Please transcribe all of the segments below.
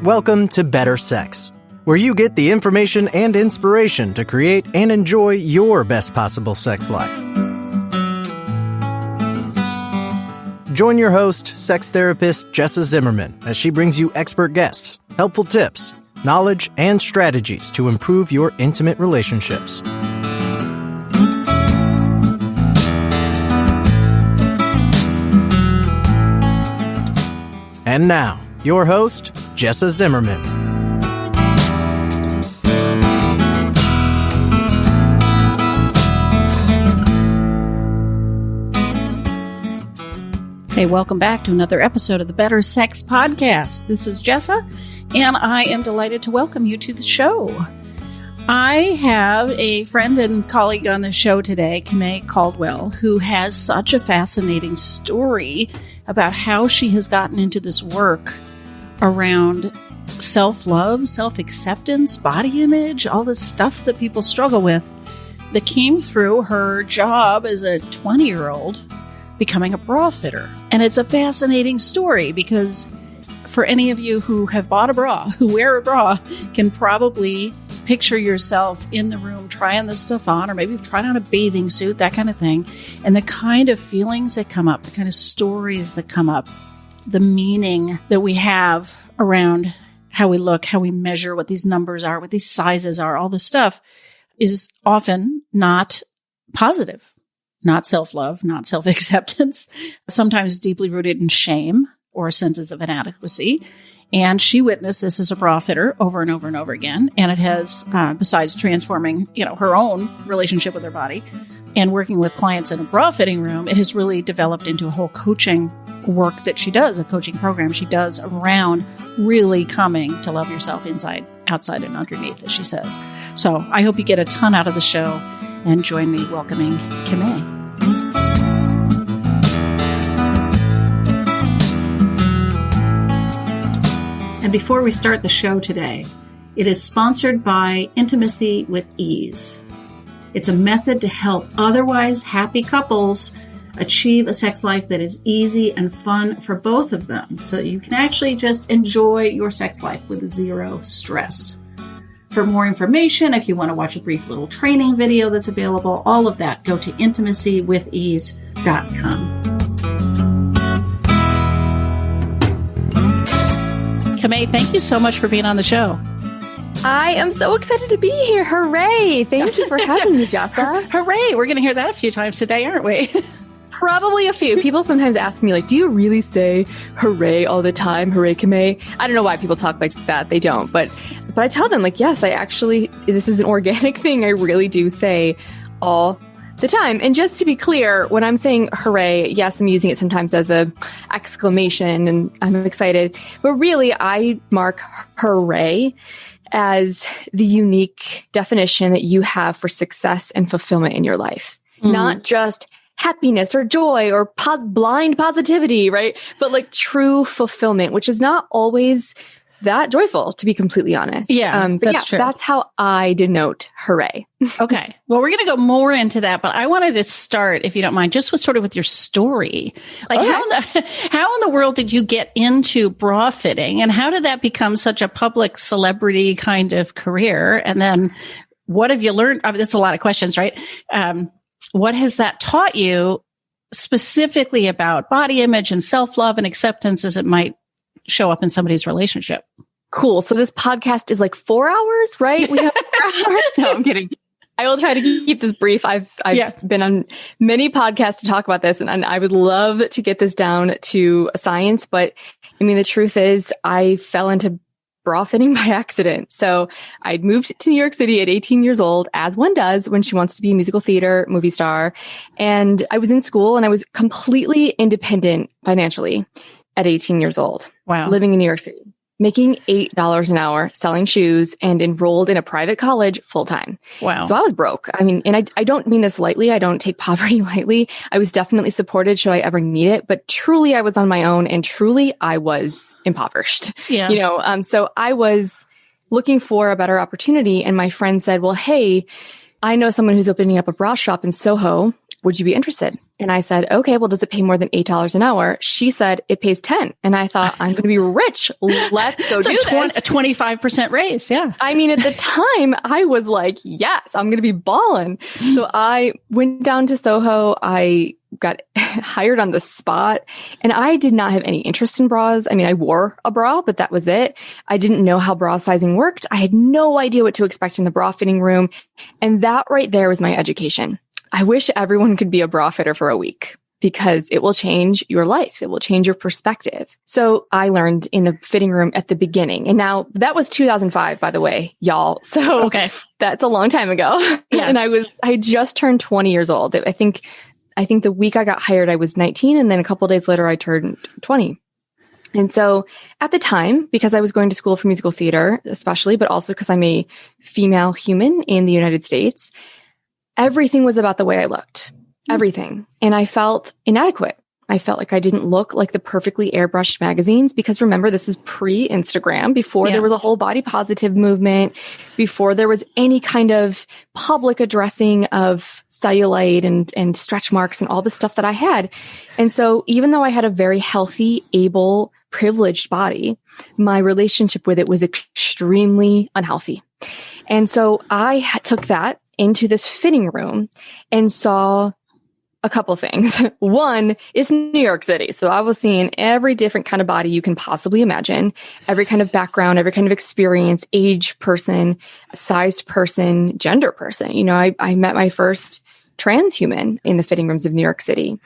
Welcome to Better Sex, where you get the information and inspiration to create and enjoy your best possible sex life. Join your host, sex therapist Jessa Zimmerman, as she brings you expert guests, helpful tips, knowledge, and strategies to improve your intimate relationships. And now, your host, Jessa Zimmerman. Hey, welcome back to another episode of the Better Sex Podcast. This is Jessa, and I am delighted to welcome you to the show. I have a friend and colleague on the show today, Kimmay Caldwell, who has such a fascinating story about how she has gotten into this work around self-love, self-acceptance, body image, all this stuff that people struggle with that came through her job as a 20-year-old becoming a bra fitter. And it's a fascinating story because for any of you who have bought a bra, who wear a bra, can probably picture yourself in the room trying this stuff on, or maybe you've tried on a bathing suit, that kind of thing. And the kind of feelings that come up, the kind of stories that come up, the meaning that we have around how we look, how we measure, what these numbers are, what these sizes are, all this stuff is often not positive, not self-love, not self-acceptance, sometimes deeply rooted in shame or senses of inadequacy. And she witnessed this as a bra fitter over and over and over again. And it has, besides transforming, her own relationship with her body and working with clients in a bra fitting room, it has really developed into a whole coaching work that she does, a coaching program she does around really coming to love yourself inside, outside, and underneath, as she says. So I hope you get a ton out of the show and join me welcoming Kimmay. And before we start the show today, it is sponsored by Intimacy with Ease. It's a method to help otherwise happy couples achieve a sex life that is easy and fun for both of them, so you can actually just enjoy your sex life with zero stress. For more information, if you want to watch a brief little training video that's available, all of that, go to intimacywithease.com. Kimmay, thank you so much for being on the show. I am so excited to be here. Hooray. Thank you for having me, Jessa. Hooray. We're going to hear that a few times today, aren't we? Probably a few. People sometimes ask me, do you really say hooray all the time? Hooray, Kimmay? I don't know why people talk like that. They don't. But I tell them, yes, I actually, this is an organic thing. I really do say all the time. And just to be clear, when I'm saying hooray, yes, I'm using it sometimes as a exclamation and I'm excited. But really, I mark hooray as the unique definition that you have for success and fulfillment in your life. Mm-hmm. Not just happiness or joy or blind positivity, right? But true fulfillment, which is not always that joyful, to be completely honest. Yeah, that's true. That's how I denote hooray. Okay. Well, we're going to go more into that, but I wanted to start, if you don't mind, just with your story. Okay. How in the world did you get into bra fitting, and how did that become such a public celebrity kind of career? And then what have you learned? I mean, that's a lot of questions, right? What has that taught you specifically about body image and self-love and acceptance as it might show up in somebody's relationship? Cool. So this podcast is 4 hours, right? We have 4 hours. No, I'm kidding. I will try to keep this brief. I've been on many podcasts to talk about this, and I would love to get this down to a science. But I mean, the truth is I fell into bra fitting by accident. So I'd moved to New York City at 18 years old, as one does when she wants to be a musical theater movie star. And I was in school and I was completely independent financially at 18 years old. Wow. Living in New York City, making $8 an hour, selling shoes, and enrolled in a private college full time. Wow. So I was broke. I mean, and I don't mean this lightly. I don't take poverty lightly. I was definitely supported should I ever need it, but truly I was on my own and truly I was impoverished. Yeah. So I was looking for a better opportunity. And my friend said, well, hey, I know someone who's opening up a bra shop in Soho. would you be interested? And I said, okay, well, does it pay more than $8 an hour? She said, it pays 10. And I thought, I'm going to be rich. Let's go do this. A 25% raise. Yeah. I mean, at the time I was like, yes, I'm going to be balling. So I went down to Soho. I got hired on the spot, and I did not have any interest in bras. I mean, I wore a bra, but that was it. I didn't know how bra sizing worked. I had no idea what to expect in the bra fitting room. And that right there was my education. I wish everyone could be a bra fitter for a week, because it will change your life. It will change your perspective. So I learned in the fitting room at the beginning. And now that was 2005, by the way, y'all. So that's a long time ago. Yeah. And I just turned 20 years old. I think the week I got hired, I was 19. And then a couple of days later, I turned 20. And so at the time, because I was going to school for musical theater, especially, but also because I'm a female human in the United States, everything was about the way I looked. Everything. And I felt inadequate. I felt like I didn't look like the perfectly airbrushed magazines, because remember, this is pre-Instagram, before there was a whole body positive movement, before there was any kind of public addressing of cellulite and stretch marks and all the stuff that I had. And so even though I had a very healthy, able, privileged body, my relationship with it was extremely unhealthy. And so I took that into this fitting room and saw a couple things. One, it's New York City. So I was seeing every different kind of body you can possibly imagine, every kind of background, every kind of experience, age person, sized person, gender person. You know, I met my first trans human in the fitting rooms of New York City.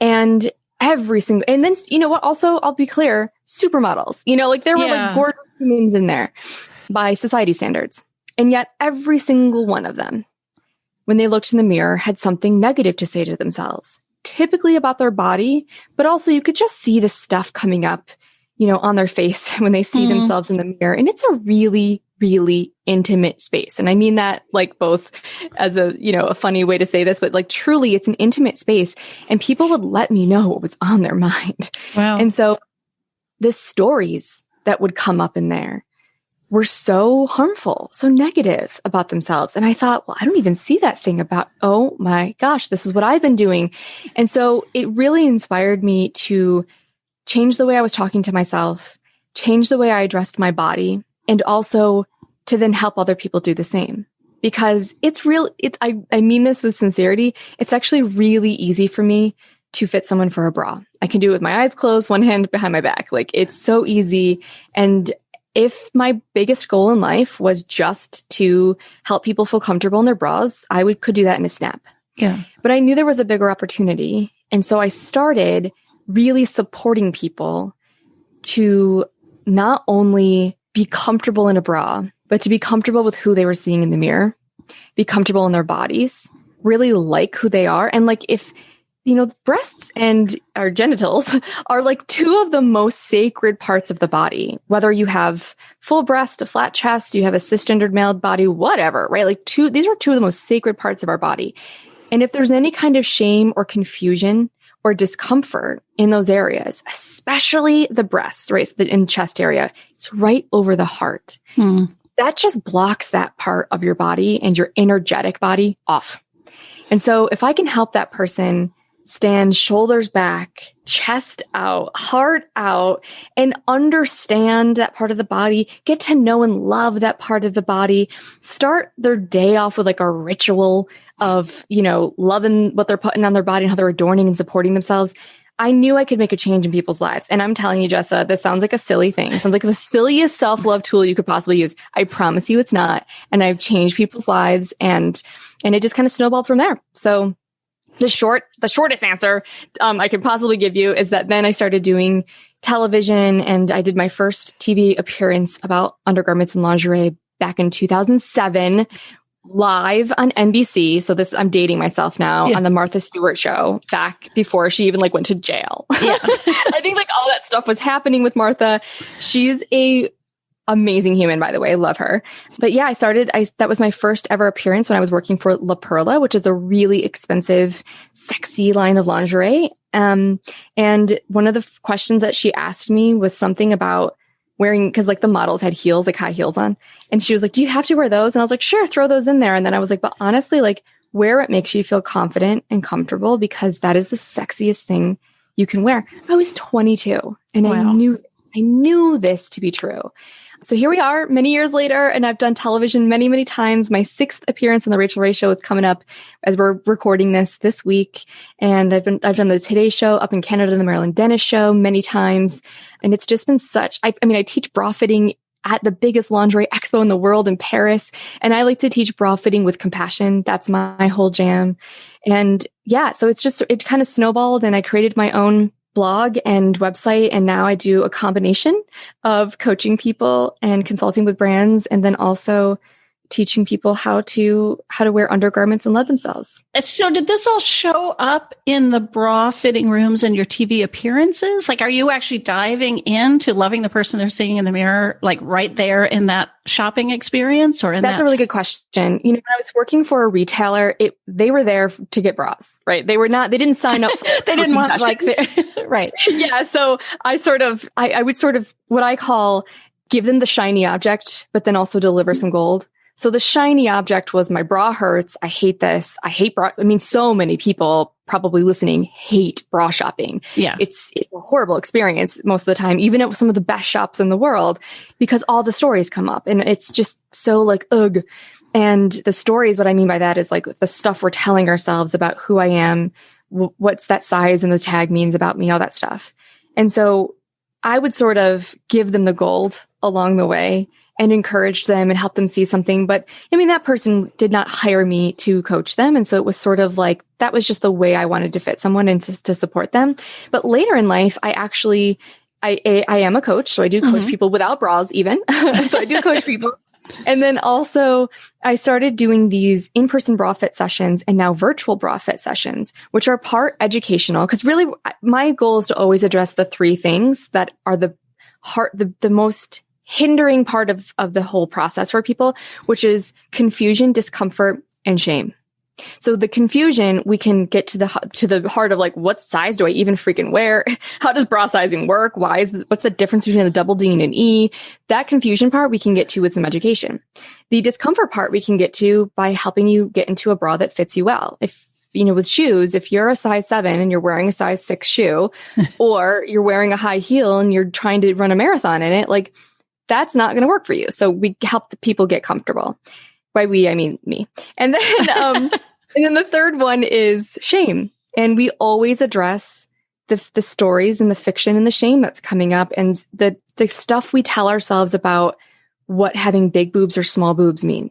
And and then, you know what? Also, I'll be clear, supermodels, you know, like there were like gorgeous humans in there by society standards. And yet every single one of them, when they looked in the mirror, had something negative to say to themselves, typically about their body, but also you could just see the stuff coming up, you know, on their face when they see themselves in the mirror. And it's a really, really intimate space. And I mean that like both as a, you know, a funny way to say this, but like truly it's an intimate space, and people would let me know what was on their mind. Wow. And so the stories that would come up in there were so harmful, so negative about themselves. And I thought, well, I don't even see that thing about, oh my gosh, this is what I've been doing. And so it really inspired me to change the way I was talking to myself, change the way I addressed my body, and also to then help other people do the same. Because it's real, I mean this with sincerity, it's actually really easy for me to fit someone for a bra. I can do it with my eyes closed, one hand behind my back. Like it's so easy. And if my biggest goal in life was just to help people feel comfortable in their bras, I could do that in a snap. Yeah. But I knew there was a bigger opportunity. And so I started really supporting people to not only be comfortable in a bra, but to be comfortable with who they were seeing in the mirror, be comfortable in their bodies, really like who they are. And like if, you know, breasts and our genitals are like two of the most sacred parts of the body, whether you have full breast, a flat chest, you have a cisgendered male body, whatever, right? Like these are two of the most sacred parts of our body. And if there's any kind of shame or confusion or discomfort in those areas, especially the breasts, right? So in chest area, it's right over the heart. That just blocks that part of your body and your energetic body off. And so if I can help that person stand shoulders back, chest out, heart out, and understand that part of the body, get to know and love that part of the body, start their day off with like a ritual of, you know, loving what they're putting on their body and how they're adorning and supporting themselves. I knew I could make a change in people's lives. And I'm telling you, Jessa, this sounds like a silly thing. It sounds like the silliest self-love tool you could possibly use. I promise you it's not. And I've changed people's lives, and it just kind of snowballed from there. So the shortest answer I could possibly give you is that then I started doing television, and I did my first TV appearance about undergarments and lingerie back in 2007, live on NBC. So I'm dating myself now, on the Martha Stewart show back before she even like went to jail. Yeah. I think like all that stuff was happening with Martha. She's a amazing human, by the way. I love her. But yeah, that was my first ever appearance when I was working for La Perla, which is a really expensive, sexy line of lingerie. And one of the questions that she asked me was something about wearing, because like the models had heels, like high heels on. And she was like, do you have to wear those? And I was like, sure, throw those in there. And then I was like, but honestly, like, wear what makes you feel confident and comfortable, because that is the sexiest thing you can wear. I was 22 and Wow. I knew this to be true. So here we are many years later, and I've done television many, many times. My 6th appearance on the Rachel Ray Show is coming up as we're recording this week. And I've done the Today Show up in Canada, the Marilyn Dennis Show many times. And it's just been I teach bra fitting at the biggest lingerie expo in the world in Paris. And I like to teach bra fitting with compassion. That's my whole jam. And yeah, so it kind of snowballed, and I created my own blog and website. And now I do a combination of coaching people and consulting with brands, and then also teaching people how to wear undergarments and love themselves. So did this all show up in the bra fitting rooms and your TV appearances? Like, are you actually diving into loving the person they're seeing in the mirror, like right there in that shopping experience? Or That's a really good question. When I was working for a retailer, they were there to get bras, right? They didn't sign up. They didn't want right. Yeah. So I would sort of what I call give them the shiny object, but then also deliver some gold. So the shiny object was my bra hurts. I hate this. I hate bra. So many people probably listening hate bra shopping. Yeah. It's a horrible experience most of the time, even at some of the best shops in the world, because all the stories come up and it's just so like, ugh. And the stories, what I mean by that is like the stuff we're telling ourselves about who I am, what's that size and the tag means about me, all that stuff. And so I would sort of give them the gold along the way and encourage them and help them see something. But that person did not hire me to coach them. And so it was sort of like, that was just the way I wanted to fit someone and to support them. But later in life, I am a coach. So I do coach people without bras even. So I do coach people. And then also I started doing these in-person bra fit sessions and now virtual bra fit sessions, which are part educational. Because really my goal is to always address the 3 things that are the most hindering part of the whole process for people, which is confusion, discomfort, and shame. So the confusion, we can get to the heart of like, what size do I even freaking wear? How does bra sizing work? What's the difference between the double D and an E? That confusion part we can get to with some education. The discomfort part we can get to by helping you get into a bra that fits you well. If with shoes, if you're a size 7 and you're wearing a size 6 shoe, or you're wearing a high heel and you're trying to run a marathon in it, like that's not going to work for you. So we help the people get comfortable. By we, I mean me. And then, and then the third one is shame. And we always address the stories and the fiction and the shame that's coming up and the stuff we tell ourselves about what having big boobs or small boobs mean.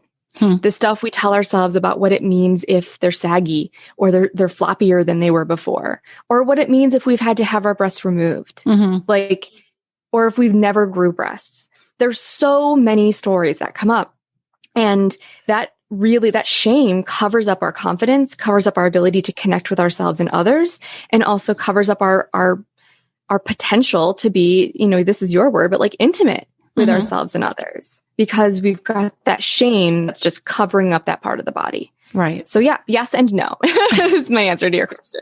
The stuff we tell ourselves about what it means if they're saggy or they're floppier than they were before, or what it means if we've had to have our breasts removed, or if we've never grew breasts. There's so many stories that come up, and that shame covers up our confidence, covers up our ability to connect with ourselves and others, and also covers up our potential to be, this is your word, but like intimate with ourselves and others, because we've got that shame that's just covering up that part of the body. Right. So yeah, yes and no is my answer to your question.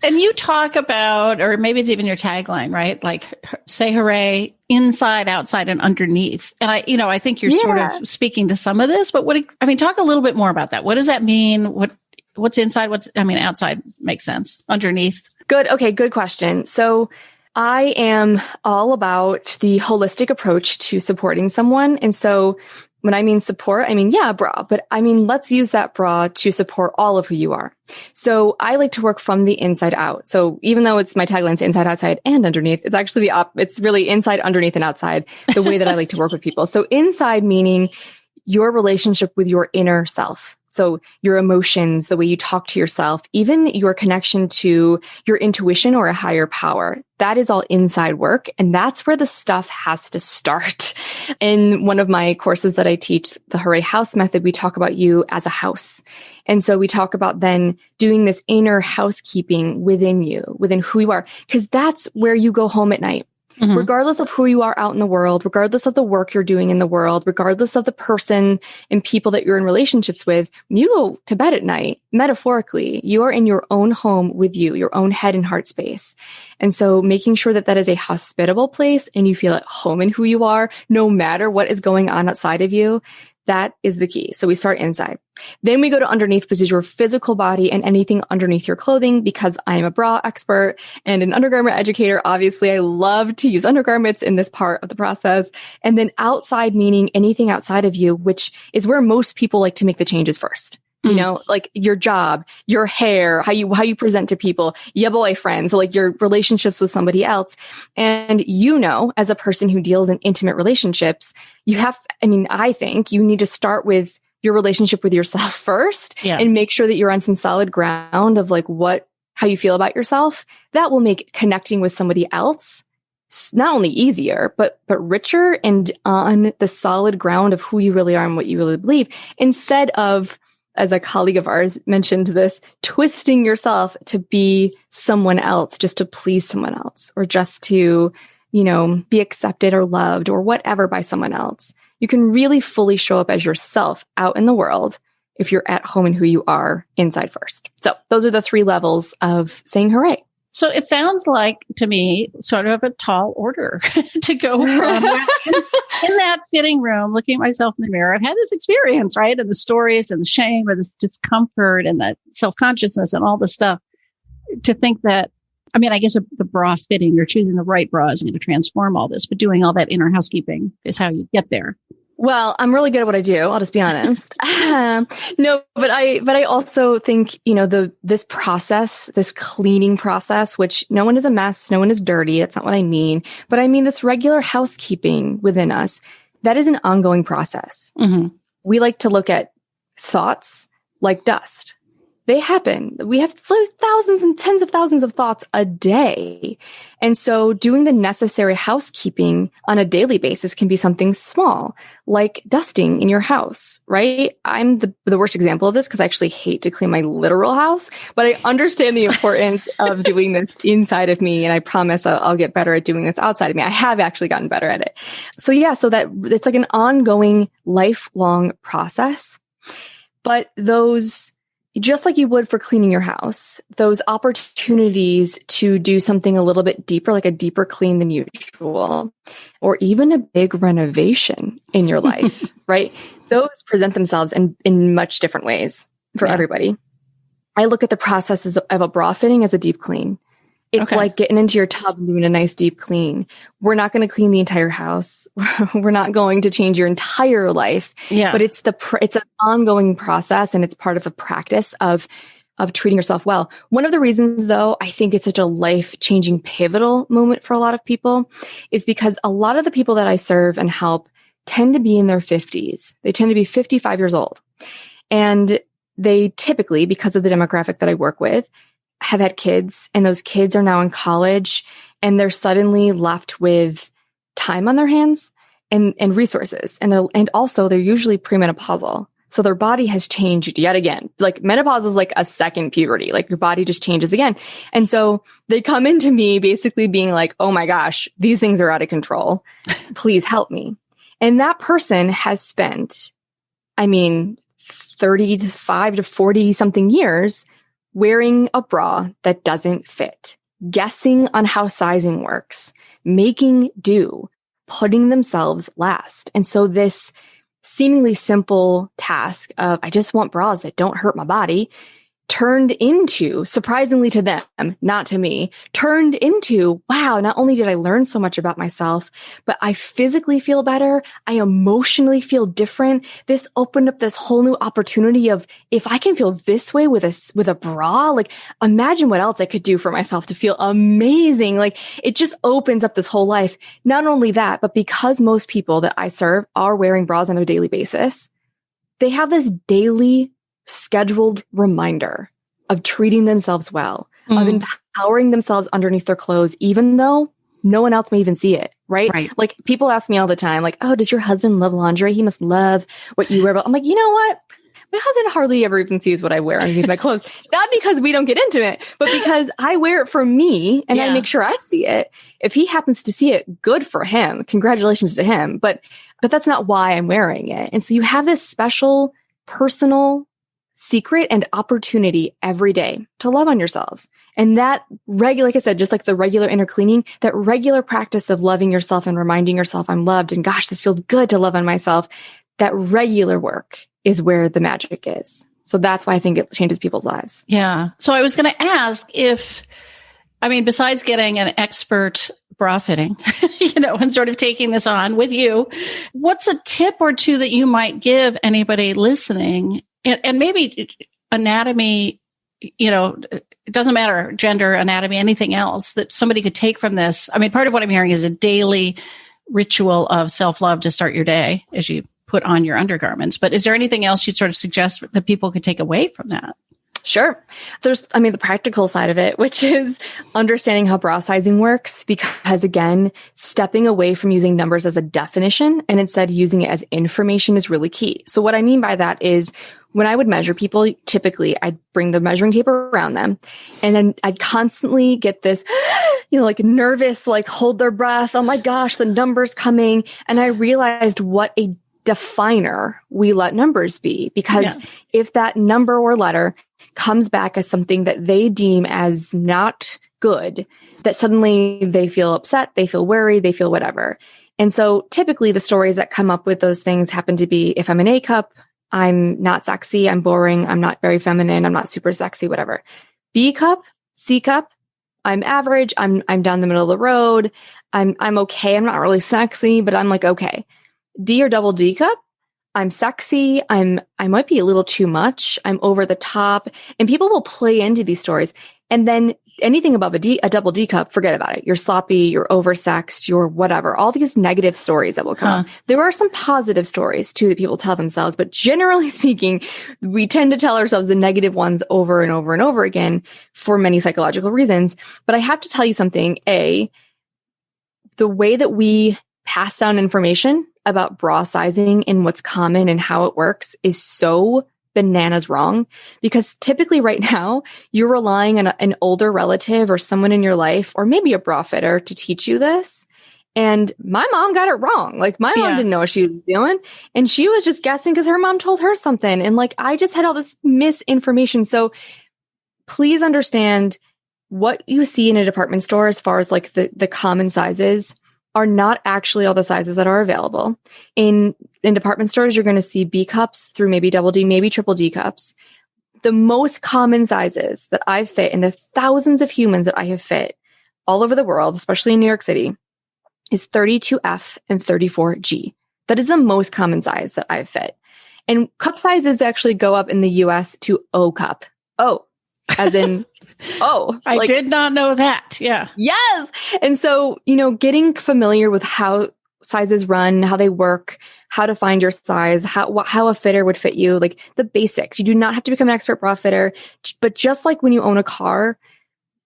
And you talk about, or maybe it's even your tagline, right? Like say hooray, inside, outside, and underneath. And I think you're sort of speaking to some of this, but talk a little bit more about that. What does that mean? What's inside? Outside makes sense. Underneath. Good. Okay. Good question. So I am all about the holistic approach to supporting someone. And so when I mean support, bra, but let's use that bra to support all of who you are. So I like to work from the inside out. So even though it's my tagline's inside, outside, and underneath, it's actually it's really inside, underneath, and outside, the way that I like to work with people. So inside meaning your relationship with your inner self. So your emotions, the way you talk to yourself, even your connection to your intuition or a higher power, that is all inside work. And that's where the stuff has to start. In one of my courses that I teach, the Hooray House Method, we talk about you as a house. And so we talk about then doing this inner housekeeping within you, within who you are, because that's where you go home at night. Regardless of who you are out in the world, regardless of the work you're doing in the world, regardless of the person and people that you're in relationships with, when you go to bed at night, metaphorically, you are in your own home with you, your own head and heart space. And so making sure that is a hospitable place and you feel at home in who you are, no matter what is going on outside of you, that is the key. So we start inside. Then we go to underneath, which is your physical body and anything underneath your clothing, because I am a bra expert and an undergarment educator. Obviously, I love to use undergarments in this part of the process. And then outside, meaning anything outside of you, which is where most people like to make the changes first. You know, like your job, your hair, how you present to people, your boyfriend, so like your relationships with somebody else. And you know, as a person who deals in intimate relationships, I think you need to start with your relationship with yourself first and make sure that you're on some solid ground of like how you feel about yourself. That will make connecting with somebody else not only easier, but richer and on the solid ground of who you really are and what you really believe, instead of, as a colleague of ours mentioned this, twisting yourself to be someone else just to please someone else, or just to, be accepted or loved or whatever by someone else. You can really fully show up as yourself out in the world if you're at home and who you are inside first. So those are the 3 levels of saying hooray. So it sounds like to me sort of a tall order to go from in that fitting room, looking at myself in the mirror. I've had this experience, right? And the stories and the shame or this discomfort and the self-consciousness and all the stuff, to think that, I guess the bra fitting or choosing the right bra is going to transform all this, but doing all that inner housekeeping is how you get there. Well, I'm really good at what I do. I'll just be honest. No, but I also think, this process, this cleaning process, which no one is a mess, no one is dirty. That's not what I mean. But I mean this regular housekeeping within us, that is an ongoing process. Mm-hmm. We like to look at thoughts like dust. They happen. We have thousands and tens of thousands of thoughts a day. And so doing the necessary housekeeping on a daily basis can be something small, like dusting in your house, right? I'm the worst example of this because I actually hate to clean my literal house, but I understand the importance of doing this inside of me. And I promise I'll get better at doing this outside of me. I have actually gotten better at it. So that it's like an ongoing, lifelong process. But just like you would for cleaning your house, those opportunities to do something a little bit deeper, like a deeper clean than usual, or even a big renovation in your life, right? Those present themselves in much different ways for everybody. I look at the processes of a bra fitting as a deep clean. It's like getting into your tub and doing a nice deep clean. We're not going to clean the entire house. We're not going to change your entire life. Yeah. But it's an ongoing process, and it's part of a practice of treating yourself well. One of the reasons, though, I think it's such a life-changing, pivotal moment for a lot of people is because a lot of the people that I serve and help tend to be in their 50s. They tend to be 55 years old. And they typically, because of the demographic that I work with, have had kids, and those kids are now in college, and they're suddenly left with time on their hands and resources. And also they're usually premenopausal. So their body has changed yet again. Like menopause is like a second puberty. Like your body just changes again. And so they come into me basically being like, oh my gosh, these things are out of control. Please help me. And that person has spent, 35 to 40 something years wearing a bra that doesn't fit, guessing on how sizing works, making do, putting themselves last. And so this seemingly simple task of, I just want bras that don't hurt my body, turned into, surprisingly to them, not to me, turned into, wow, not only did I learn so much about myself, but I physically feel better. I emotionally feel different. This opened up this whole new opportunity of, if I can feel this way with a bra, like imagine what else I could do for myself to feel amazing. Like it just opens up this whole life. Not only that, but because most people that I serve are wearing bras on a daily basis, they have this daily scheduled reminder of treating themselves well, of empowering themselves underneath their clothes, even though no one else may even see it, right? Like people ask me all the time, like, oh, does your husband love lingerie? He must love what you wear. But I'm like, you know what? My husband hardly ever even sees what I wear underneath my clothes. Not because we don't get intimate, but because I wear it for me and I make sure I see it. If he happens to see it, good for him. Congratulations to him. But that's not why I'm wearing it. And so you have this special personal secret and opportunity every day to love on yourselves. And that like I said, just like the regular inner cleaning, that regular practice of loving yourself and reminding yourself I'm loved and gosh, this feels good to love on myself. That regular work is where the magic is. So that's why I think it changes people's lives. Yeah. So I was going to ask besides getting an expert bra fitting, and sort of taking this on with you, what's a tip or two that you might give anybody listening? And maybe anatomy, it doesn't matter, gender, anatomy, anything else that somebody could take from this. I mean, part of what I'm hearing is a daily ritual of self-love to start your day as you put on your undergarments. But is there anything else you'd sort of suggest that people could take away from that? Sure. There's, the practical side of it, which is understanding how bra sizing works, because again, stepping away from using numbers as a definition and instead using it as information is really key. So what I mean by that is when I would measure people, typically I'd bring the measuring tape around them and then I'd constantly get this, nervous, hold their breath. Oh my gosh, the number's coming. And I realized what a definer we let numbers be, because if that number or letter comes back as something that they deem as not good, that suddenly they feel upset, they feel worried, they feel whatever. And so typically the stories that come up with those things happen to be, if I'm an A cup, I'm not sexy, I'm boring, I'm not very feminine, I'm not super sexy, whatever. B cup, C cup, I'm average, I'm down the middle of the road, I'm okay, I'm not really sexy, but I'm okay. D or double D cup, I'm sexy, I might be a little too much, I'm over the top, and people will play into these stories. And then anything above a double D cup, forget about it. You're sloppy, you're oversexed, you're whatever. All these negative stories that will come up. There are some positive stories too that people tell themselves, but generally speaking, we tend to tell ourselves the negative ones over and over and over again for many psychological reasons. But I have to tell you something. The way that we pass down information about bra sizing and what's common and how it works is so bananas wrong, because typically right now you're relying on an older relative or someone in your life, or maybe a bra fitter, to teach you this. And my mom got it wrong. My mom didn't know what she was doing, and she was just guessing because her mom told her something. And I just had all this misinformation. So please understand what you see in a department store as far as the common sizes are not actually all the sizes that are available. In department stores, you're going to see B cups through maybe double D, maybe triple D cups. The most common sizes that I've fit in the thousands of humans that I have fit all over the world, especially in New York City, is 32F and 34G. That is the most common size that I've fit. And cup sizes actually go up in the US to O cup. O, as in, I did not know that. Yeah. Yes. And so, getting familiar with how sizes run, how they work, how to find your size, how a fitter would fit you, the basics. You do not have to become an expert bra fitter, but just like when you own a car,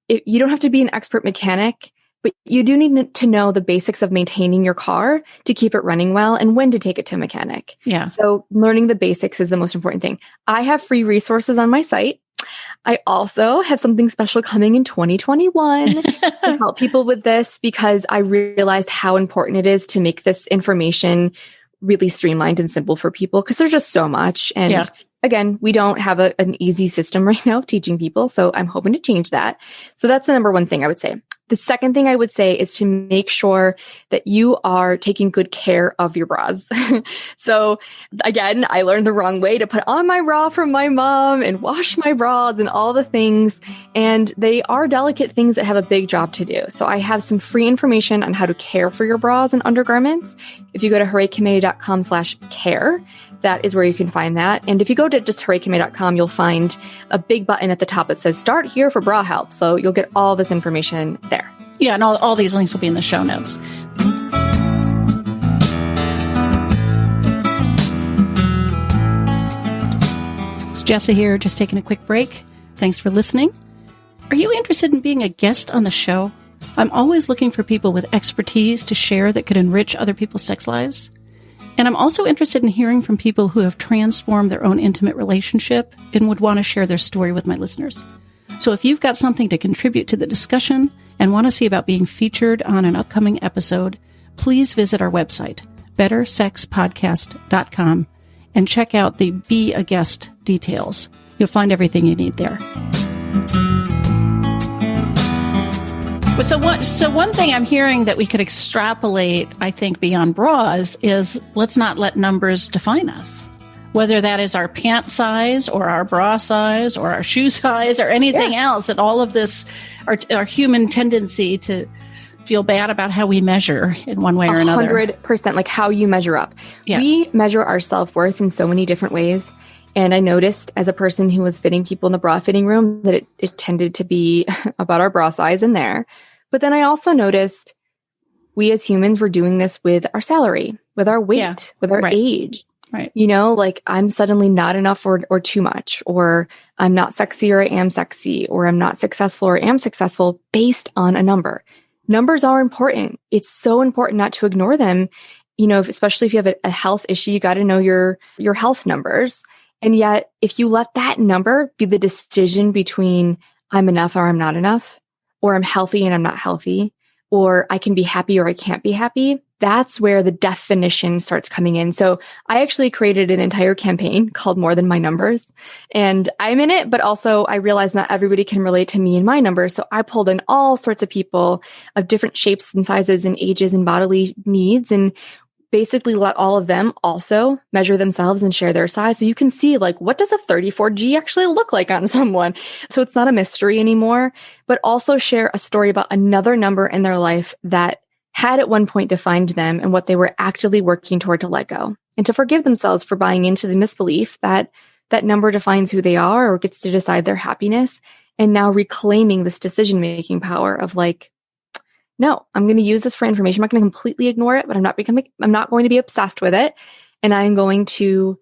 you don't have to be an expert mechanic, but you do need to know the basics of maintaining your car to keep it running well and when to take it to a mechanic. Yeah. So learning the basics is the most important thing. I have free resources on my site. I also have something special coming in 2021 to help people with this, because I realized how important it is to make this information really streamlined and simple for people, because there's just so much. And again, we don't have an easy system right now of teaching people. So I'm hoping to change that. So that's the number one thing I would say. The second thing I would say is to make sure that you are taking good care of your bras. So again, I learned the wrong way to put on my bra from my mom and wash my bras and all the things. And they are delicate things that have a big job to do. So I have some free information on how to care for your bras and undergarments. If you go to hooraykimmay.com/care, that is where you can find that. And if you go to just hooraykimmay.com, you'll find a big button at the top that says start here for bra help. So you'll get all this information there. Yeah, and all these links will be in the show notes. It's Jessa here, just taking a quick break. Thanks for listening. Are you interested in being a guest on the show? I'm always looking for people with expertise to share that could enrich other people's sex lives. And I'm also interested in hearing from people who have transformed their own intimate relationship and would want to share their story with my listeners. So if you've got something to contribute to the discussion and want to see about being featured on an upcoming episode, please visit our website, bettersexpodcast.com, and check out the Be a Guest details. You'll find everything you need there. So one thing I'm hearing that we could extrapolate, I think, beyond bras is let's not let numbers define us. whether that is our pant size or our bra size or our shoe size or anything else. And all of this, our human tendency to feel bad about how we measure in one way or another. 100%, like how you measure up. Yeah. We measure our self-worth in so many different ways. And I noticed as a person who was fitting people in the bra fitting room that it tended to be about our bra size in there. But then I also noticed we as humans were doing this with our salary, with our weight, with our age. Right. You know, like I'm suddenly not enough or too much, or I'm not sexy or I am sexy, or I'm not successful or am successful based on a number. Numbers are important. It's so important not to ignore them. You know, especially if you have a health issue, you got to know your health numbers. And yet, if you let that number be the decision between I'm enough or I'm not enough, or I'm healthy and I'm not healthy, or I can be happy or I can't be happy, that's where the definition starts coming in. So I actually created an entire campaign called More Than My Numbers. And I'm in it, but also I realized not everybody can relate to me and my numbers. So I pulled in all sorts of people of different shapes and sizes and ages and bodily needs, and basically let all of them also measure themselves and share their size. So you can see, like, what does a 34G actually look like on someone? So it's not a mystery anymore, but also share a story about another number in their life that had at one point defined them and what they were actively working toward to let go, and to forgive themselves for buying into the misbelief that that number defines who they are or gets to decide their happiness. And now reclaiming this decision-making power of like, no, I'm going to use this for information. I'm not going to completely ignore it, but I'm not going to be obsessed with it. And I'm going to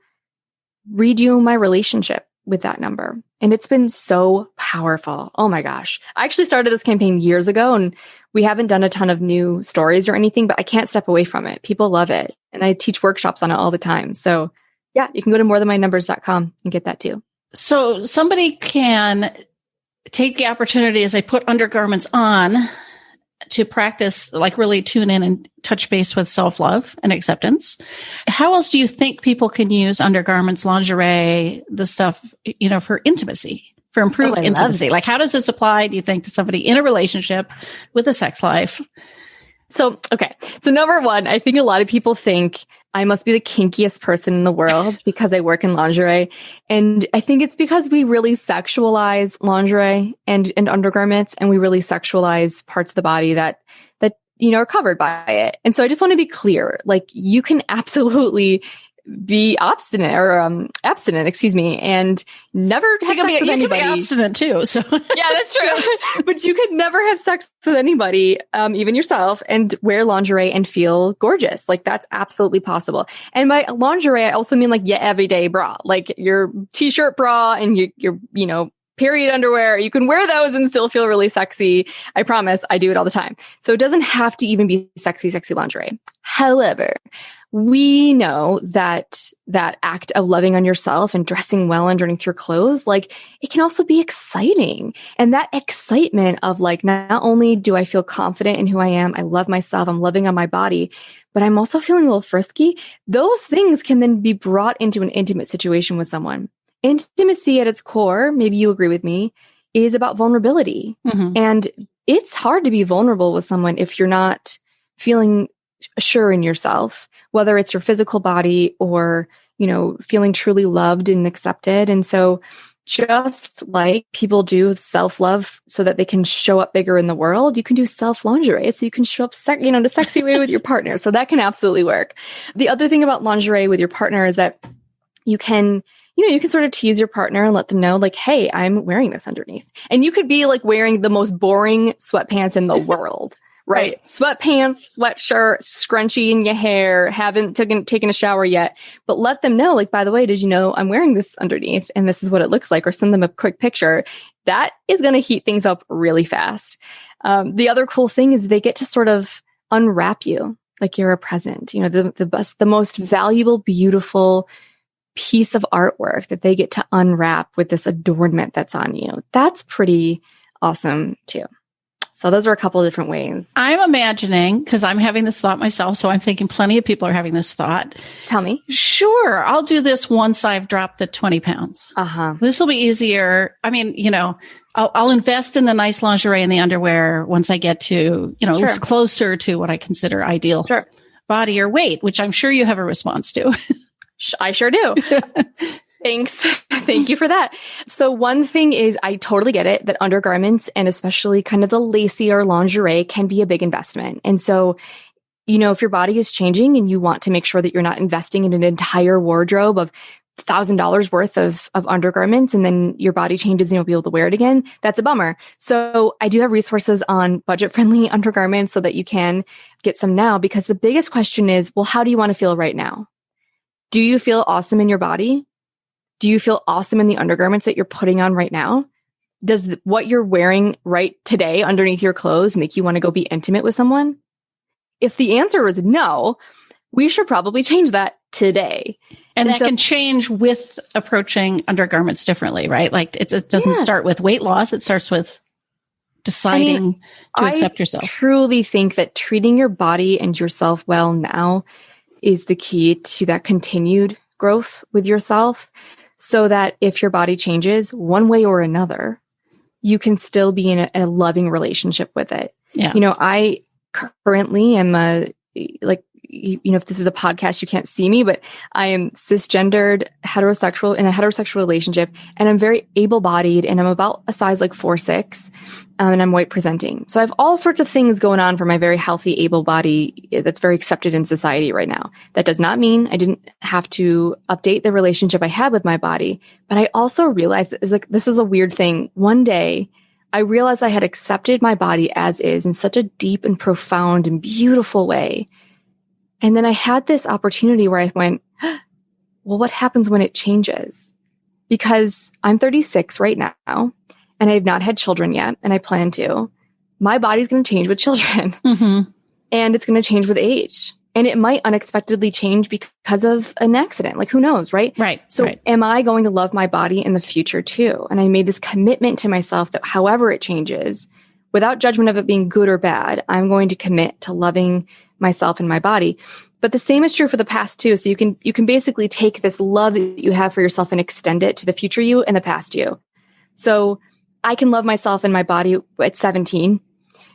redo my relationship with that number. And it's been so powerful. Oh my gosh. I actually started this campaign years ago, and we haven't done a ton of new stories or anything, but I can't step away from it. People love it. And I teach workshops on it all the time. So yeah, you can go to morethanmynumbers.com and get that too. So somebody can take the opportunity as they put undergarments on to practice, like really tune in and touch base with self-love and acceptance. How else do you think people can use undergarments, lingerie, the stuff, you know, for intimacy, for improved intimacy? Like, how does this apply, do you think, to somebody in a relationship with a sex life? So, okay. So number one, I think a lot of people think I must be the kinkiest person in the world because I work in lingerie. And I think it's because we really sexualize lingerie and undergarments, and we really sexualize parts of the body that, you know, are covered by it. And so I just want to be clear, like, you can absolutely be abstinent, and never have sex with anybody. You can be abstinent too. So yeah, that's true. But you could never have sex with anybody, even yourself, and wear lingerie and feel gorgeous. Like, that's absolutely possible. And by lingerie, I also mean like your everyday bra, like your t-shirt bra and your you know, period underwear. You can wear those and still feel really sexy. I promise. I do it all the time. So it doesn't have to even be sexy lingerie. However, we know that act of loving on yourself and dressing well underneath your clothes, like, it can also be exciting. And that excitement of like, not only do I feel confident in who I am, I love myself, I'm loving on my body, but I'm also feeling a little frisky. Those things can then be brought into an intimate situation with someone. Intimacy at its core, maybe you agree with me, is about vulnerability. Mm-hmm. And it's hard to be vulnerable with someone if you're not feeling sure in yourself, whether it's your physical body or, you know, feeling truly loved and accepted. And so just like people do self-love so that they can show up bigger in the world, you can do self-lingerie so you can show up in a sexy way with your partner. So that can absolutely work. The other thing about lingerie with your partner is that you can sort of tease your partner and let them know, like, hey, I'm wearing this underneath. And you could be like wearing the most boring sweatpants in the world. Right. Sweatpants, sweatshirt, scrunchie in your hair, haven't taken a shower yet, but let them know, like, by the way, did you know I'm wearing this underneath and this is what it looks like, or send them a quick picture. That is going to heat things up really fast. The other cool thing is they get to sort of unwrap you like you're a present, you know, the most valuable, beautiful piece of artwork that they get to unwrap with this adornment that's on you. That's pretty awesome too. So those are a couple of different ways. I'm imagining, because I'm having this thought myself, so I'm thinking plenty of people are having this thought. Tell me. Sure, I'll do this once I've dropped the 20 pounds. This will be easier. I mean, you know, I'll invest in the nice lingerie and the underwear once I get to, you know, at least closer to what I consider ideal body or weight, which I'm sure you have a response to. I sure do. Thanks. Thank you for that. So one thing is, I totally get it that undergarments and especially kind of the lacier lingerie can be a big investment. And so, if your body is changing and you want to make sure that you're not investing in an entire wardrobe of $1,000 worth of undergarments and then your body changes and you won't be able to wear it again, that's a bummer. So I do have resources on budget-friendly undergarments so that you can get some now, because the biggest question is, well, how do you want to feel right now? Do you feel awesome in your body? Do you feel awesome in the undergarments that you're putting on right now? Does what you're wearing right today underneath your clothes make you want to go be intimate with someone? If the answer is no, we should probably change that today. And that can change with approaching undergarments differently, right? Like it doesn't start with weight loss. It starts with deciding to accept yourself. I truly think that treating your body and yourself well now is the key to that continued growth with yourself, so that if your body changes one way or another, you can still be in a loving relationship with it. Yeah. I currently am if this is a podcast, you can't see me, but I am cisgendered, heterosexual, in a heterosexual relationship, and I'm very able-bodied, and I'm about a size like 4'6", and I'm white presenting. So I have all sorts of things going on for my very healthy, able body that's very accepted in society right now. That does not mean I didn't have to update the relationship I had with my body, but I also realized that this was a weird thing. One day, I realized I had accepted my body as is in such a deep and profound and beautiful way. And then I had this opportunity where I went, well, what happens when it changes? Because I'm 36 right now, and I have not had children yet, and I plan to. My body's going to change with children, and it's going to change with age. And it might unexpectedly change because of an accident. Like, who knows, right? Right. So am I going to love my body in the future too? And I made this commitment to myself that however it changes, without judgment of it being good or bad, I'm going to commit to loving myself and my body. But the same is true for the past too. So you can basically take this love that you have for yourself and extend it to the future you and the past you. So I can love myself and my body at 17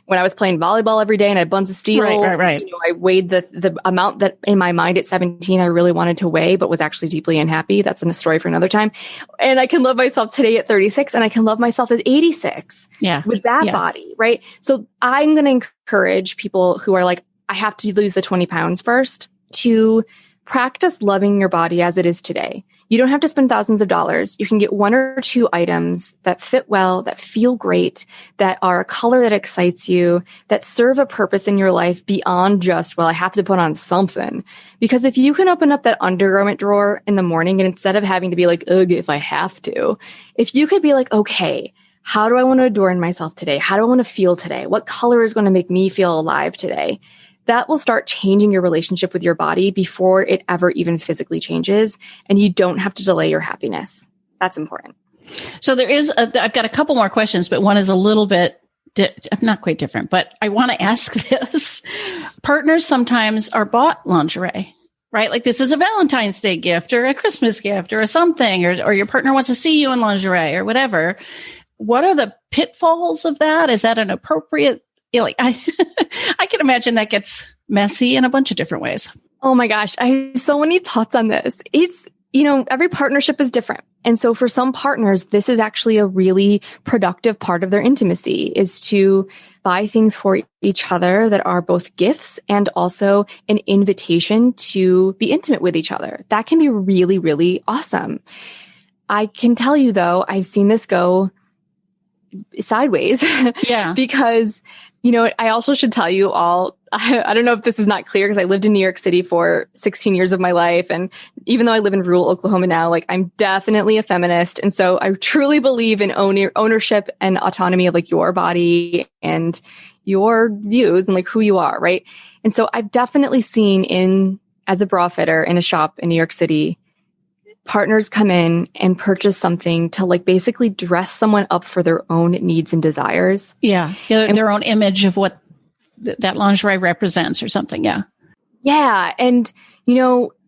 when I was playing volleyball every day and I had buns of steel. Right. I weighed the amount that in my mind at 17 I really wanted to weigh, but was actually deeply unhappy. That's a story for another time. And I can love myself today at 36, and I can love myself at 86 with that body, right? So I'm going to encourage people who are like, I have to lose the 20 pounds first, to practice loving your body as it is today. You don't have to spend thousands of dollars. You can get one or two items that fit well, that feel great, that are a color that excites you, that serve a purpose in your life beyond just, well, I have to put on something. Because if you can open up that undergarment drawer in the morning, and instead of having to be like, ugh, if I have to, if you could be like, okay, how do I want to adorn myself today? How do I want to feel today? What color is going to make me feel alive today? That will start changing your relationship with your body before it ever even physically changes. And you don't have to delay your happiness. That's important. So I've got a couple more questions, but one is a little bit, not quite different, but I want to ask this. Partners sometimes are bought lingerie, right? Like this is a Valentine's Day gift or a Christmas gift or a something, or your partner wants to see you in lingerie or whatever. What are the pitfalls of that? Is that an appropriate I can imagine that gets messy in a bunch of different ways. Oh my gosh. I have so many thoughts on this. It's, every partnership is different. And so for some partners, this is actually a really productive part of their intimacy, is to buy things for each other that are both gifts and also an invitation to be intimate with each other. That can be really, really awesome. I can tell you though, I've seen this go sideways. Yeah. Because I also should tell you all, I don't know if this is not clear because I lived in New York City for 16 years of my life. And even though I live in rural Oklahoma now, like I'm definitely a feminist. And so I truly believe in ownership and autonomy of like your body and your views and like who you are. Right. And so I've definitely seen as a bra fitter in a shop in New York City, partners come in and purchase something to like basically dress someone up for their own needs and desires. Yeah. Their own image of what that lingerie represents or something. Yeah. Yeah. And,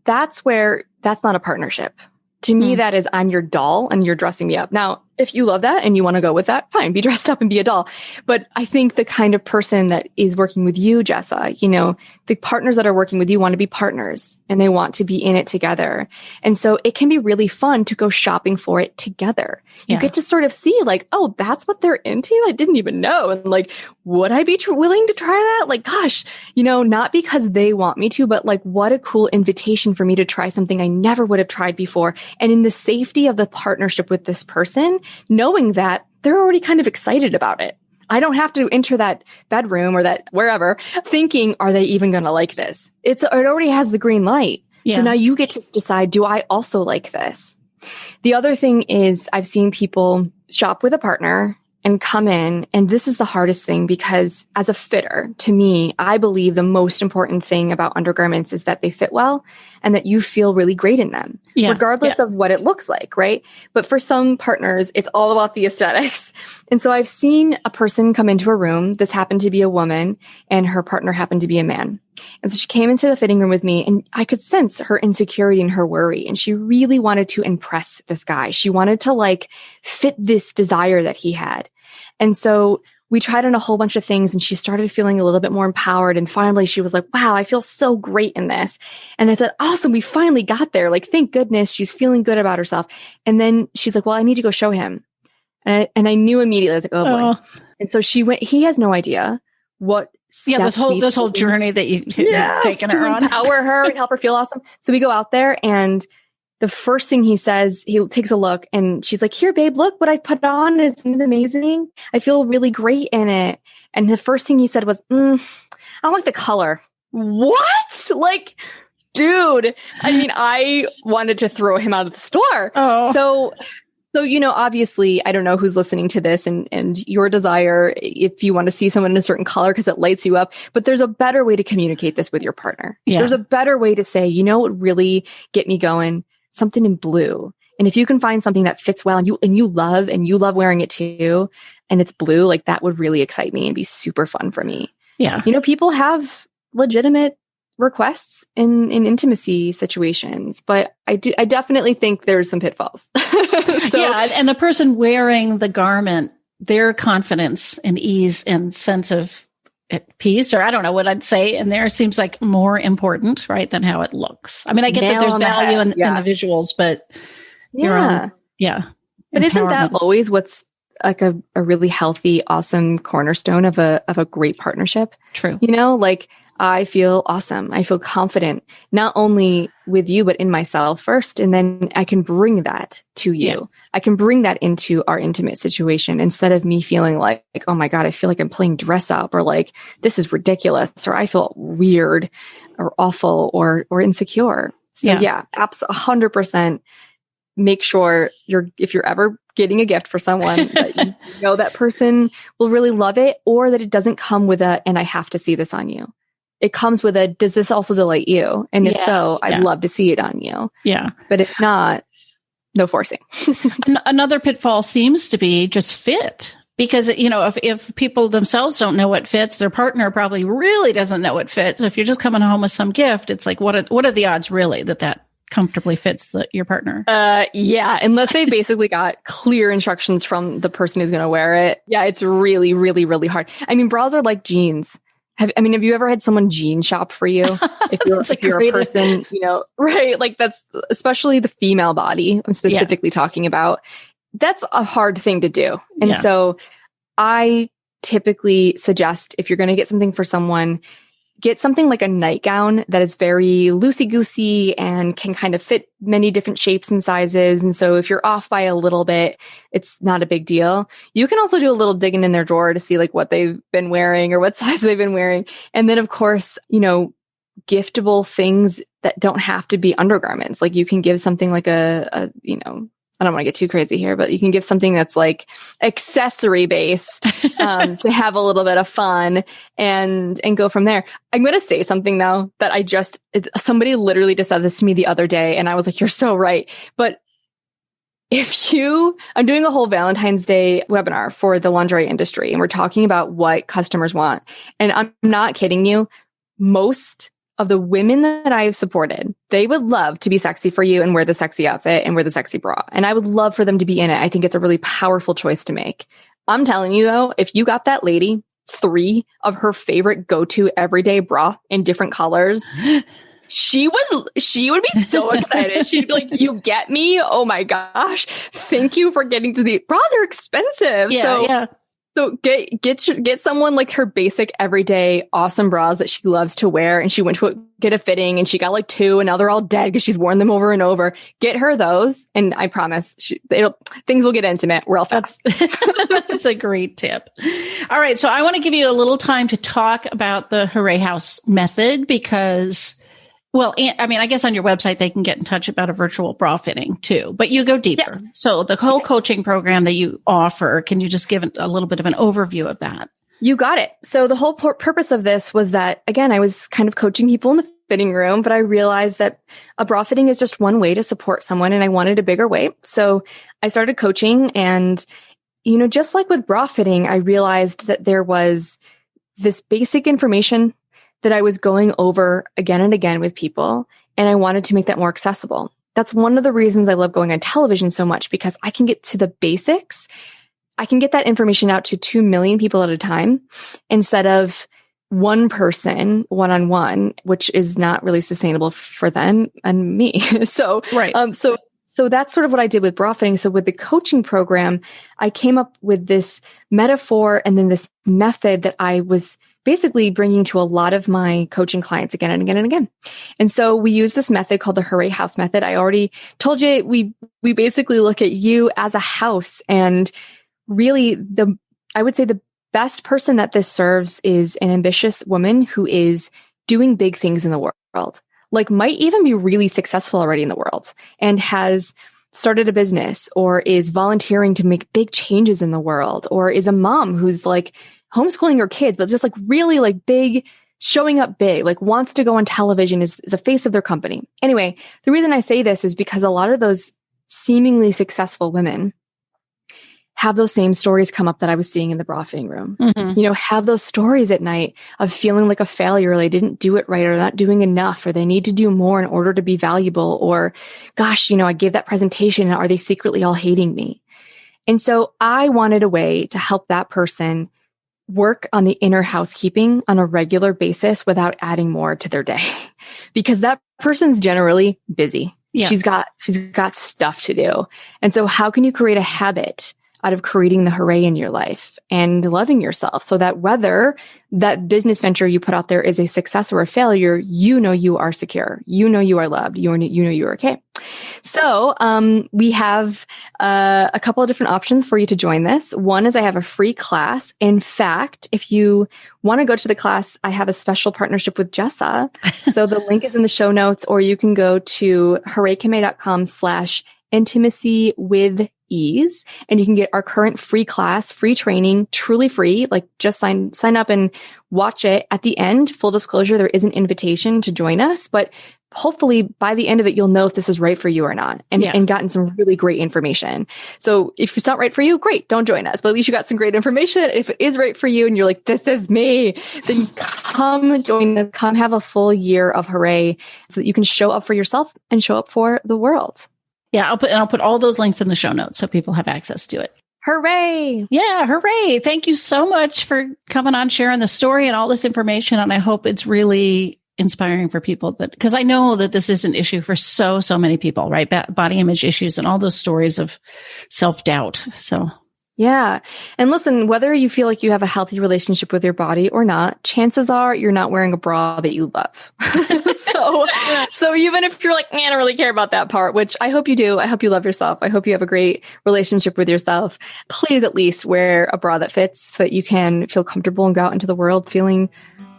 that's not a partnership. To me, that is I'm your doll and you're dressing me up. Now, if you love that and you want to go with that, fine, be dressed up and be a doll. But I think the kind of person that is working with you, Jessa, the partners that are working with you want to be partners and they want to be in it together. And so it can be really fun to go shopping for it together. You get to sort of see like, oh, that's what they're into. I didn't even know. And like, would I be willing to try that? Like, gosh, not because they want me to, but like, what a cool invitation for me to try something I never would have tried before. And in the safety of the partnership with this person, knowing that they're already kind of excited about it. I don't have to enter that bedroom or that wherever thinking, are they even going to like this? It already has the green light. Yeah. So now you get to decide, do I also like this? The other thing is I've seen people shop with a partner and come in. And this is the hardest thing because as a fitter, to me, I believe the most important thing about undergarments is that they fit well and that you feel really great in them, regardless of what it looks like, right? But for some partners, it's all about the aesthetics. And so I've seen a person come into a room. This happened to be a woman and her partner happened to be a man. And so she came into the fitting room with me and I could sense her insecurity and her worry. And she really wanted to impress this guy. She wanted to like fit this desire that he had. And so we tried on a whole bunch of things and she started feeling a little bit more empowered. And finally she was like, wow, I feel so great in this. And I thought, awesome, we finally got there. Like, thank goodness she's feeling good about herself. And then she's like, well, I need to go show him. And I knew immediately, I was like, oh boy. And so she went, he has no idea what steps this whole journey that you've taken her on. To empower her and help her feel awesome. So we go out there and the first thing he says, he takes a look and she's like, here, babe, look what I put on. Isn't it amazing? I feel really great in it. And the first thing he said was, I don't like the color. What? Like, dude, I mean, I wanted to throw him out of the store. Oh. So, obviously, I don't know who's listening to this and your desire, if you want to see someone in a certain color because it lights you up, but there's a better way to communicate this with your partner. Yeah. There's a better way to say, what would really get me going? Something in blue. And if you can find something that fits well and you love wearing it too, and it's blue, like that would really excite me and be super fun for me. Yeah. People have legitimate requests in intimacy situations, but I definitely think there's some pitfalls. And the person wearing the garment, their confidence and ease and sense of peace, or I don't know what I'd say in there, seems like more important, right, than how it looks. I mean, I get that there's value in the visuals, but But isn't that always what's like a really healthy, awesome cornerstone of a great partnership? True. Like I feel awesome. I feel confident, not only with you, but in myself first. And then I can bring that to you. Yeah. I can bring that into our intimate situation instead of me feeling like, oh my God, I feel like I'm playing dress up or like, this is ridiculous, or I feel weird or awful or insecure. So absolutely 100% make sure if you're ever getting a gift for someone that that person will really love it, or that it doesn't come with and I have to see this on you. It comes with does this also delight you? And if so, I'd love to see it on you. Yeah. But if not, no forcing. Another pitfall seems to be just fit. Because, if people themselves don't know what fits, their partner probably really doesn't know what fits. So if you're just coming home with some gift, it's like, what are the odds really that comfortably fits your partner? Unless they basically got clear instructions from the person who's going to wear it. Yeah, it's really, really, really hard. I mean, bras are like jeans. Have you ever had someone jean shop for you? If you're a person, right? Like that's especially the female body I'm specifically talking about. That's a hard thing to do. And so I typically suggest if you're going to get something for someone, get something like a nightgown that is very loosey-goosey and can kind of fit many different shapes and sizes. And so if you're off by a little bit, it's not a big deal. You can also do a little digging in their drawer to see like what they've been wearing or what size they've been wearing. And then of course, giftable things that don't have to be undergarments. Like you can give something like I don't want to get too crazy here, but you can give something that's like accessory based to have a little bit of fun and go from there. I'm going to say something though that somebody literally just said this to me the other day and I was like, you're so right. But I'm doing a whole Valentine's Day webinar for the lingerie industry and we're talking about what customers want. And I'm not kidding you. Most of the women that I've supported, they would love to be sexy for you and wear the sexy outfit and wear the sexy bra. And I would love for them to be in it. I think it's a really powerful choice to make. I'm telling you though, if you got that lady 3 of her favorite go-to everyday bra in different colors, she would be so excited. She'd be like, you get me? Oh my gosh. Thank you for getting to the bras are expensive. So get someone like her basic everyday awesome bras that she loves to wear. And she went to get a fitting and she got like 2 and now they're all dead because she's worn them over and over. Get her those. And I promise things will get intimate real fast. That's a great tip. All right. So I want to give you a little time to talk about the Hooray House method because, well, I mean, I guess on your website, they can get in touch about a virtual bra fitting too, but you go deeper. Yes. So the whole coaching program that you offer, can you just give a little bit of an overview of that? You got it. So the whole purpose of this was that, again, I was kind of coaching people in the fitting room, but I realized that a bra fitting is just one way to support someone and I wanted a bigger way. So I started coaching and, just like with bra fitting, I realized that there was this basic information that I was going over again and again with people, and I wanted to make that more accessible. That's one of the reasons I love going on television so much, because I can get to the basics. I can get that information out to 2 million people at a time instead of one person one-on-one, which is not really sustainable for them and me. So, right. So that's sort of what I did with bra fitting. So with the coaching program, I came up with this metaphor and then this method that I was basically bringing to a lot of my coaching clients again and again and again. And so we use this method called the Hooray House method. I already told you, we basically look at you as a house, and really I would say the best person that this serves is an ambitious woman who is doing big things in the world, like might even be really successful already in the world and has started a business or is volunteering to make big changes in the world, or is a mom who's like homeschooling her kids, but just like really like big, showing up big, like wants to go on television, is the face of their company. Anyway, the reason I say this is because a lot of those seemingly successful women have those same stories come up that I was seeing in the bra fitting room. Mm-hmm. Have those stories at night of feeling like a failure, or they didn't do it right, or not doing enough, or they need to do more in order to be valuable, or gosh, I gave that presentation and are they secretly all hating me? And so I wanted a way to help that person work on the inner housekeeping on a regular basis without adding more to their day, because that person's generally busy. Yeah. She's got stuff to do. And so how can you create a habit out of creating the hooray in your life and loving yourself, so that whether that business venture you put out there is a success or a failure, you are secure, you are loved, you know you're okay. So we have a couple of different options for you to join this. One is I have a free class. In fact, if you want to go to the class, I have a special partnership with Jessa. So the link is in the show notes, or you can go to hooraykimmay.com/intimacy with ease, and you can get our current free class, free training, truly free. Like just sign up and watch it. At the end, full disclosure, there is an invitation to join us, but hopefully by the end of it, you'll know if this is right for you or not, and gotten some really great information. So if it's not right for you, great, don't join us, but at least you got some great information. If it is right for you and you're like, this is me, then come join us, come have a full year of hooray so that you can show up for yourself and show up for the world. Yeah, I'll put all those links in the show notes so people have access to it. Hooray! Yeah, hooray. Thank you so much for coming on, sharing the story and all this information. And I hope it's really inspiring for people, because I know that this is an issue for so many people, right? Body image issues and all those stories of self-doubt. So yeah. And listen, whether you feel like you have a healthy relationship with your body or not, chances are you're not wearing a bra that you love. So even if you're like, I don't really care about that part, which I hope you do. I hope you love yourself. I hope you have a great relationship with yourself. Please at least wear a bra that fits so that you can feel comfortable and go out into the world feeling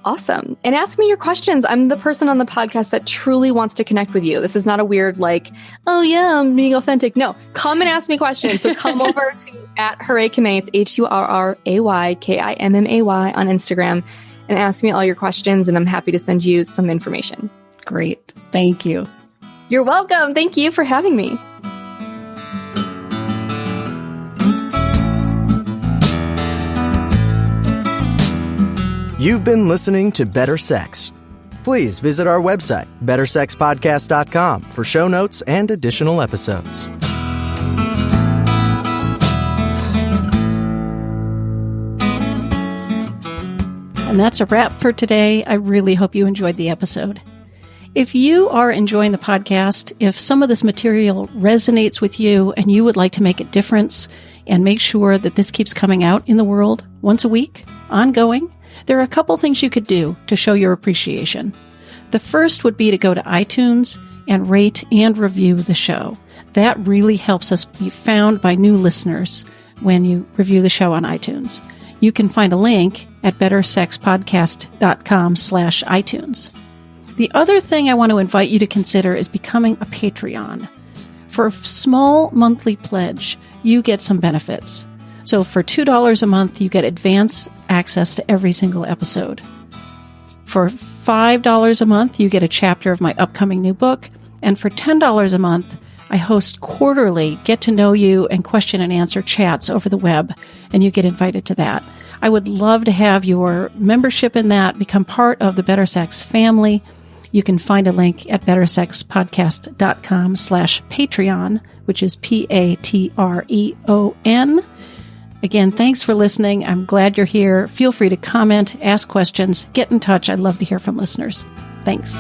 awesome. And ask me your questions. I'm the person on the podcast that truly wants to connect with you. This is not a weird like, oh yeah, I'm being authentic. No, come and ask me questions. So come over to @HoorayKimmay. It's HURRAYKIMMAY on Instagram, and ask me all your questions, and I'm happy to send you some information. Great. Thank you. You're welcome. Thank you for having me. You've been listening to Better Sex. Please visit our website, bettersexpodcast.com, for show notes and additional episodes. And that's a wrap for today. I really hope you enjoyed the episode. If you are enjoying the podcast, if some of this material resonates with you and you would like to make a difference and make sure that this keeps coming out in the world once a week, ongoing, there are a couple things you could do to show your appreciation. The first would be to go to iTunes and rate and review the show. That really helps us be found by new listeners when you review the show on iTunes. You can find a link at bettersexpodcast.com/iTunes. The other thing I want to invite you to consider is becoming a Patreon. For a small monthly pledge, you get some benefits. So for $2 a month, you get advance access to every single episode. For $5 a month, you get a chapter of my upcoming new book. And for $10 a month, I host quarterly get-to-know-you and question-and-answer chats over the web, and you get invited to that. I would love to have your membership in that, become part of the Better Sex family. You can find a link at bettersexpodcast.com/Patreon, which is Patreon. Again, thanks for listening. I'm glad you're here. Feel free to comment, ask questions, get in touch. I'd love to hear from listeners. Thanks.